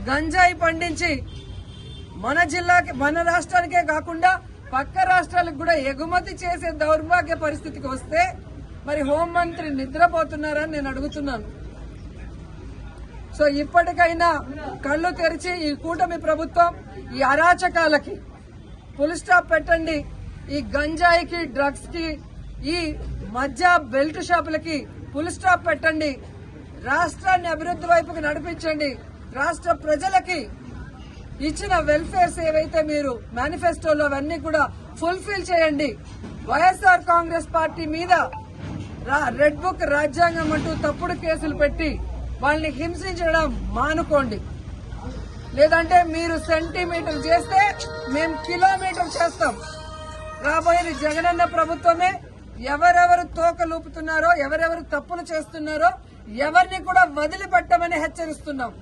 గంజాయి పండించి మన జిల్లాకి మన రాష్ట్రానికే కాకుండా పక్క రాష్ట్రాలకు కూడా ఎగుమతి చేసే దౌర్భాగ్య పరిస్థితికి వస్తే మరి హోంమంత్రి నిద్రపోతున్నారని నేను అడుగుతున్నాను. సో ఇప్పటికైనా కళ్ళు తెరిచి ఈ కూటమి ప్రభుత్వం ఈ అరాచకాలకి ఫుల్ స్టాప్ పెట్టండి. ఈ గంజాయికి, డ్రగ్స్ కి, ఈ మధ్య బెల్ట్ షాపులకి ఫుల్ స్టాప్ పెట్టండి. రాష్ట్రాన్ని అభివృద్ధి వైపుకి నడిపించండి. రాష్ట్ర ప్రజలకి ఇచ్చిన వెల్ఫేర్స్ ఏవైతే మీరు మేనిఫెస్టోలో అవన్నీ కూడా ఫుల్ఫిల్ చేయండి. వైఎస్ఆర్ కాంగ్రెస్ పార్టీ మీద రెడ్ బుక్ రాజ్యాంగం అంటూ తప్పుడు కేసులు పెట్టి వాళ్ళని హింసించడం మానుకోండి. లేదంటే మీరు సెంటీమీటర్ చేస్తే మేము కిలోమీటర్ చేస్తాం. రాబోయేది జగనన్న ప్రభుత్వమే. ఎవరెవరు తోకలూపుతున్నారో, ఎవరెవరు తప్పులు చేస్తున్నారో ఎవరిని కూడా వదిలిపెట్టమని హెచ్చరిస్తున్నాం.